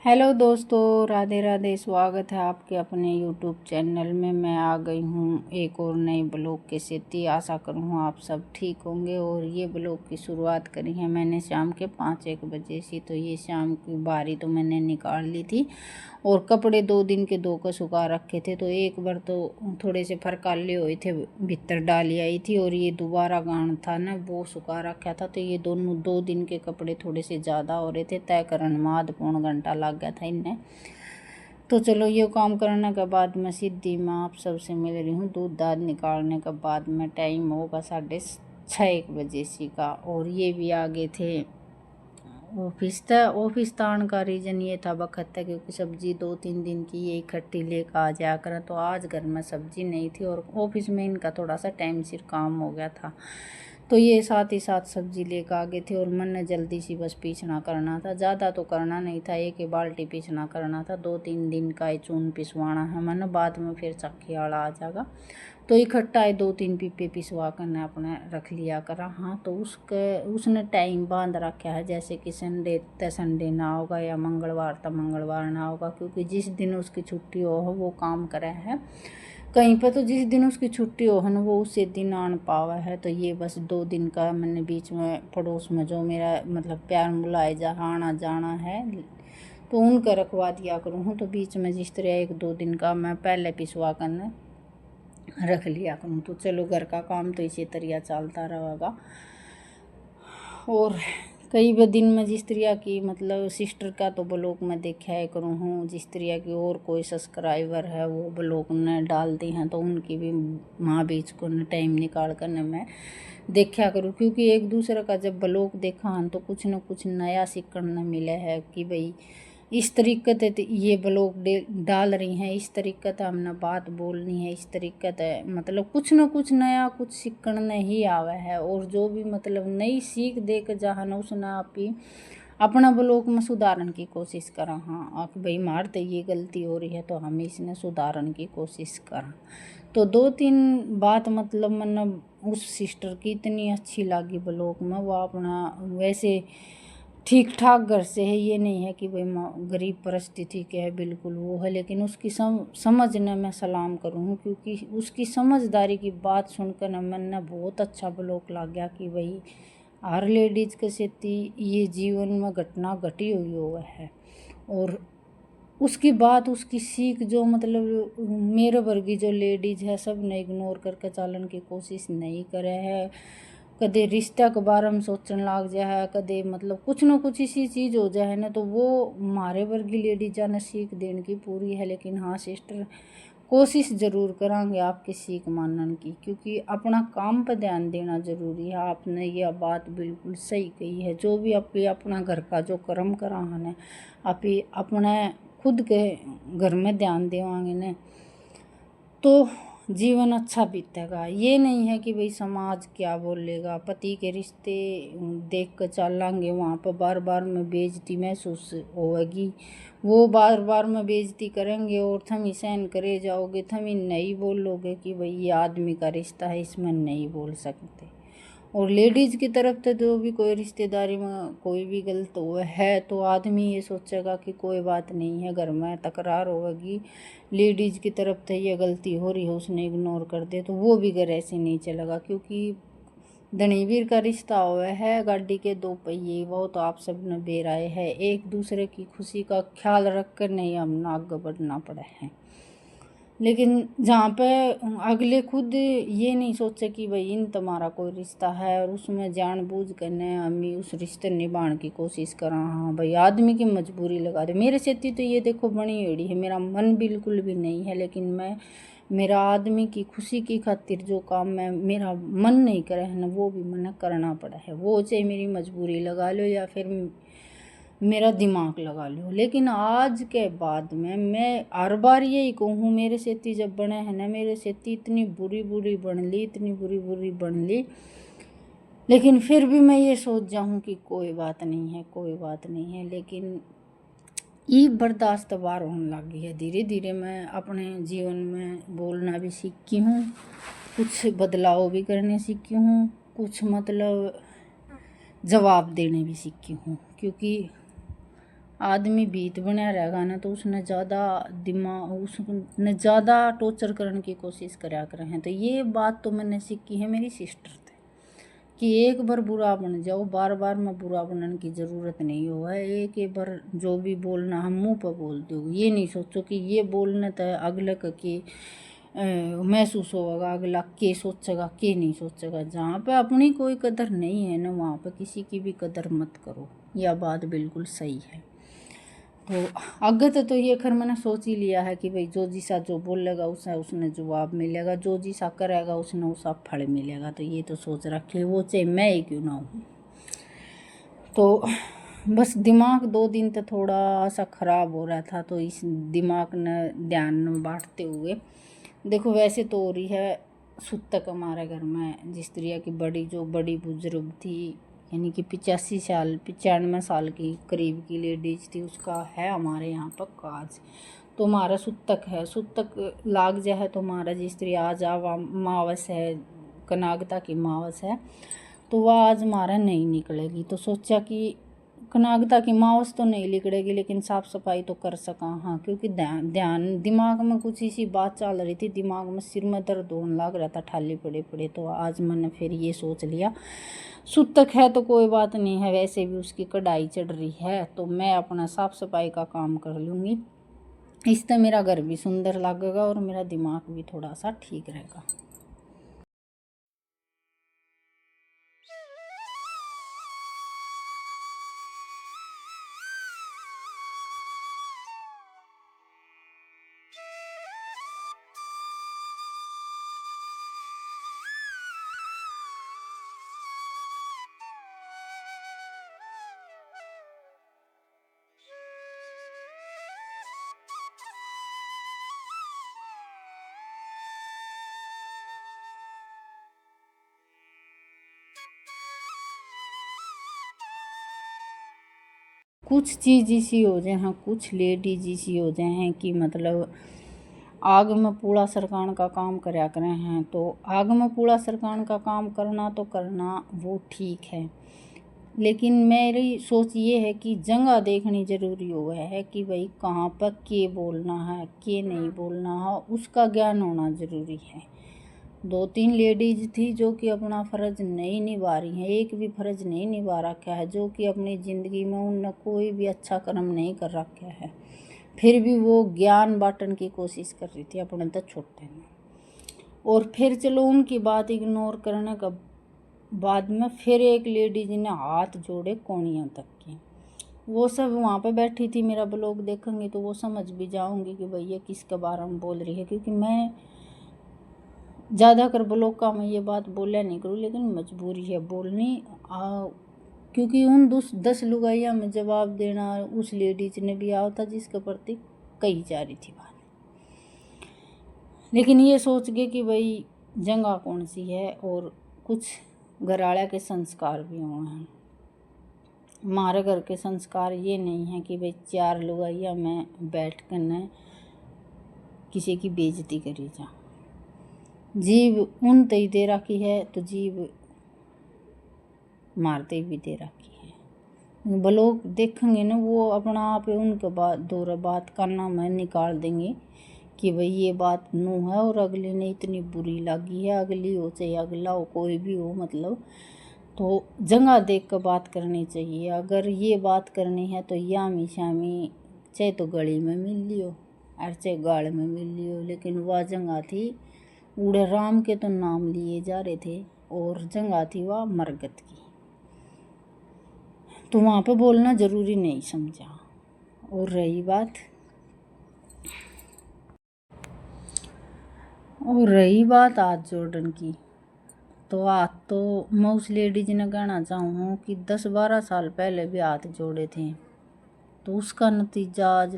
Hello दोस्तों, राधे राधे। स्वागत है आपके अपने यूट्यूब चैनल में। मैं आ गई हूँ एक और नए ब्लॉग के साथ। आशा करूँ आप सब ठीक होंगे। और ये ब्लॉग की शुरुआत करी है मैंने शाम के 5-1 बजे से। तो ये शाम की बारी तो मैंने निकाल ली थी और कपड़े 2 दिन के 2 को सुखा रखे थे। तो एक बार तो थोड़े से फरकाले हुए थे, भीतर डाली आई थी। और ये दोबारा गान था ना, वो सुखा रखा था। तो ये दोनों 2 दिन के कपड़े थोड़े से ज़्यादा हो रहे थे। तय करने में आध पौन घंटा लग गया था इन्हें। तो चलो ये काम करने के बाद मैं सीधी मैं आप सबसे मिल रही हूँ। दूध दाद निकालने के बाद में टाइम होगा 6:30-1 बजे सी का। और ये भी आगे थे ऑफिस तान का रीज़न ये था वक्त था क्योंकि सब्जी 2-3 दिन की ये इकट्ठी लेकर आ जाया करें। तो आज घर में सब्जी नहीं थी और ऑफिस में इनका थोड़ा सा टाइम सिर काम हो गया था। तो ये साथ ही साथ सब्जी लेकर आ गए थे और मन ने जल्दी सी बस पीसना करना था। ज़्यादा तो करना नहीं था, एक ही बाल्टी पीसना करना था। 2-3 दिन का चून पिसवाना है मन, बाद में फिर चक्की वाला आ जाएगा। तो इकट्ठा 2-3 पीपे पिसवा कर ने अपने रख लिया करा। हाँ, तो उसने टाइम बांध रखा है, जैसे कि संडे तो संडे ना होगा या मंगलवार तो मंगलवार ना होगा। क्योंकि जिस दिन उसकी छुट्टी हो वो काम करे है कहीं पर। तो जिस दिन उसकी छुट्टी हो है ना वो उसी दिन आन पावा है। तो ये बस 2 दिन का मैंने बीच में पड़ोस में जो मेरा मतलब प्यार मुलाए जहाँ आना जाना है तो उनका रखवा दिया करूँ। तो बीच में जिस तरह 1-2 दिन का मैं पहले पिसवा कर रख लिया करूँ। तो चलो घर का काम तो इसी तरह चलता रहेगा। और कई दिन में जिस तरह की मतलब सिस्टर का तो ब्लॉग में देखा है करूँ हूँ, जिस तरह की और कोई सब्सक्राइबर है वो ब्लॉग ने डाल दी हैं तो उनकी भी माँ बीच को न टाइम निकाल कर न मैं देखा करूँ। क्योंकि एक दूसरे का जब ब्लॉग देखा हन तो कुछ न कुछ नया सीखने मिले है कि भाई इस तरीके से ये ब्लॉग डाल रही हैं, इस तरीके से हमने बात बोलनी है, इस तरीके से मतलब कुछ न कुछ नया कुछ सीखने ही आवे है। और जो भी मतलब नई सीख दे के जहाँ न उसने आप ही अपना ब्लॉग में सुधारने की कोशिश करा। हाँ, आप भाई मार तो ये गलती हो रही है तो हम इसने सुधारने की कोशिश करा। तो 2-3 बात मतलब मैंने उस सिस्टर की इतनी अच्छी लगी ब्लॉग में। वो अपना वैसे ठीक ठाक घर से है, ये नहीं है कि भाई गरीब परिस्थिति के है, बिल्कुल वो है। लेकिन उसकी समझने में सलाम करूँ क्योंकि उसकी समझदारी की बात सुनकर न मन ने बहुत अच्छा ब्लॉग लग गया कि भाई हर लेडीज़ के साथ ये जीवन में घटना घटी हुई हुआ है। और उसकी बात उसकी सीख जो मतलब मेरे वर्गी जो लेडीज़ है सब ने इग्नोर करके चलन की कोशिश नहीं करे है। कदे रिश्ता के बारे में सोचने लग जाए, कदे मतलब कुछ ना कुछ इसी चीज़ हो जाए ना तो वो हमारे वर्गी लेडीज़ ने सीख देने की पूरी है। लेकिन हाँ सिस्टर, कोशिश ज़रूर करांगे आपकी सीख मानने की, क्योंकि अपना काम पर ध्यान देना ज़रूरी है। आपने यह बात बिल्कुल सही कही है। जो भी आप अपना घर का जो कर्म करा है आप अपने खुद के घर में ध्यान देवांगे न तो जीवन अच्छा बीतेगा। ये नहीं है कि भाई समाज क्या बोलेगा, पति के रिश्ते देख कर चलेंगे वहाँ पर बार बार में बेइज्जती महसूस होगी, वो बार बार में बेइज्जती करेंगे और थम ही सहन करे जाओगे। थम ही नहीं बोलोगे कि भाई ये आदमी का रिश्ता है, इसमें नहीं बोल सकते। और लेडीज़ की तरफ से जो भी कोई रिश्तेदारी में कोई भी गलत हुआ है तो आदमी ये सोचेगा कि कोई बात नहीं है, घर में तकरार होगी, लेडीज़ की तरफ से ये गलती हो रही है उसने इग्नोर कर दे तो वो भी घर ऐसे नहीं चलेगा। क्योंकि धनीवीर का रिश्ता हुआ है गाड़ी के 2 पहिए, वो तो आप सब ने बेराए है। एक दूसरे की खुशी का ख्याल रख कर नहीं हमने आगे बढ़ना पड़ा है। लेकिन जहाँ पे अगले खुद ये नहीं सोचे कि भाई इन तुम्हारा कोई रिश्ता है और उसमें जानबूझ करने हमें उस रिश्ते निभाने की कोशिश करा। हाँ भाई, आदमी की मजबूरी लगा दे। मेरे से तो ये देखो बनी एड़ी है, मेरा मन बिल्कुल भी नहीं है, लेकिन मैं मेरा आदमी की खुशी की खातिर जो काम मैं मेरा मन नहीं करे है ना वो भी मैंने करना पड़ा है। वो चाहे मेरी मजबूरी लगा लो या फिर मेरा दिमाग लगा लो। लेकिन आज के बाद में मैं हर बार यही कहूँ, मेरे सेती जब बने हैं ना मेरे सेती इतनी बुरी बुरी बन ली, इतनी बुरी बुरी बन ली, लेकिन फिर भी मैं ये सोच जाऊँ कि कोई बात नहीं है, कोई बात नहीं है। लेकिन ये बर्दाश्त बार होने लगी है। धीरे धीरे मैं अपने जीवन में बोलना भी सीखी हूँ, कुछ बदलाव भी करने सीखी हूँ, कुछ मतलब जवाब देने भी सीखी हूँ। क्योंकि आदमी भीत बनया रहेगा ना तो उसने ज़्यादा दिमाग, उसने ज़्यादा टॉर्चर करने की कोशिश कराया करे हैं। तो ये बात तो मैंने सीखी है मेरी सिस्टर से कि एक बार बुरा बन जाओ, बार बार में बुरा बनने की ज़रूरत नहीं हो है। एक बार जो भी बोलना हम मुँह पर बोल दो, ये नहीं सोचो कि ये बोलने तो अगले के महसूस होगा, अगला के सोचेगा के नहीं सोचेगा। जहाँ पे अपनी कोई कदर नहीं है ना, वहाँ पे किसी की भी कदर मत करो। यह बात बिल्कुल सही है। तो अगत तो ये खैर मैंने सोच ही लिया है कि भाई जो जिसा जो बोलेगा उसे उसने जवाब मिलेगा, जो जिसा करेगा उसने उसा फल मिलेगा। तो ये तो सोच रखे, वो चाहे मैं ही क्यों ना हूँ। तो बस दिमाग 2 दिन तो थोड़ा सा ख़राब हो रहा था, तो इस दिमाग ने ध्यान में बांटते हुए देखो, वैसे तो हो रही है सूतक हमारे घर में। जिस तरह की बड़ी बुजुर्ग थी, यानी कि 95 साल की करीब की लेडीज थी, उसका है हमारे यहाँ पर काज। तो हमारा सूतक है, सूतक लाग जाए तो हमारा जिस तरह आज अमावस है, कनागता की अमावस है, तो वह आज हमारा नहीं निकलेगी। तो सोचा कि कनागता की मावस तो नहीं निकलेगी, लेकिन साफ़ सफाई तो कर सका। हाँ, क्योंकि ध्यान दिमाग में कुछ इसी बात चल रही थी, दिमाग में सिर में दर्द होने लग रहा था ठाली पड़े। तो आज मैंने फिर ये सोच लिया, सूतक है तो कोई बात नहीं है, वैसे भी उसकी कढ़ाई चढ़ रही है, तो मैं अपना साफ़ सफाई का काम कर लूँगी। इससे मेरा घर भी सुंदर लगेगा और मेरा दिमाग भी थोड़ा सा ठीक रहेगा। कुछ चीज़ इसी हो जाए हैं, कुछ लेडीज इसी हो जाए हैं कि मतलब आग में पूड़ा सरकान का काम करया करें हैं। तो आग में पूड़ा सरकान का काम करना तो करना वो ठीक है, लेकिन मेरी सोच ये है कि जगह देखनी ज़रूरी हो है कि भाई कहाँ पर के बोलना है के नहीं बोलना है, उसका ज्ञान होना ज़रूरी है। 2-3 लेडीज थी जो कि अपना फ़र्ज़ नहीं निभा रही हैं, एक भी फ़र्ज़ नहीं निभा रखा है, जो कि अपनी ज़िंदगी में उनने कोई भी अच्छा कर्म नहीं कर रखा है, फिर भी वो ज्ञान बांटने की कोशिश कर रही थी अपने तो छोटे में। और फिर चलो उनकी बात इग्नोर करने का बाद में फिर एक लेडीज ने हाथ जोड़े कोनिया तक की। वो सब वहाँ पे बैठी थी, मेरा ब्लॉग देखेंगे तो वो समझ भी जाऊंगी कि भैया किसके बारे में बोल रही है, क्योंकि मैं ज़्यादातर ब्लॉग का मैं ये बात बोला नहीं करूँ, लेकिन मजबूरी है बोलनी। क्योंकि उन 10 लुगाइया में जवाब देना उस लेडीज ने भी आओ था जिसके प्रति कही जा रही थी बात, लेकिन ये सोच गए कि भाई जगह कौन सी है और कुछ घराड़ा के संस्कार भी हुए हैं। हमारे घर के संस्कार ये नहीं है कि भाई 4 लुगाइया में बैठ कर न किसी की बेइज्जती करी जा। जीव उन तई दे रखी है तो जीव मारते भी दे रखी है। ब्लॉग देखेंगे ना वो अपना आप उनके बाद दौरा बात करना में निकाल देंगे कि भाई ये बात नू है और अगले ने इतनी बुरी लगी है, अगली हो चाहे अगला हो कोई भी हो, मतलब तो जगह देख कर बात करनी चाहिए। अगर ये बात करनी है तो यामी शामी चाहे तो गली में मिल लियो और चाहे गाड़ में मिल लियो, लेकिन वह जगह थी उड़े राम के तो नाम लिए जा रहे थे और जगह थी वह मरगत की, तो वहाँ पे बोलना ज़रूरी नहीं समझा। और रही बात हाथ जोड़ने की, तो हाथ तो मैं उस लेडीज ने कहना चाहूँ कि 10-12 साल पहले भी हाथ जोड़े थे, तो उसका नतीजा आज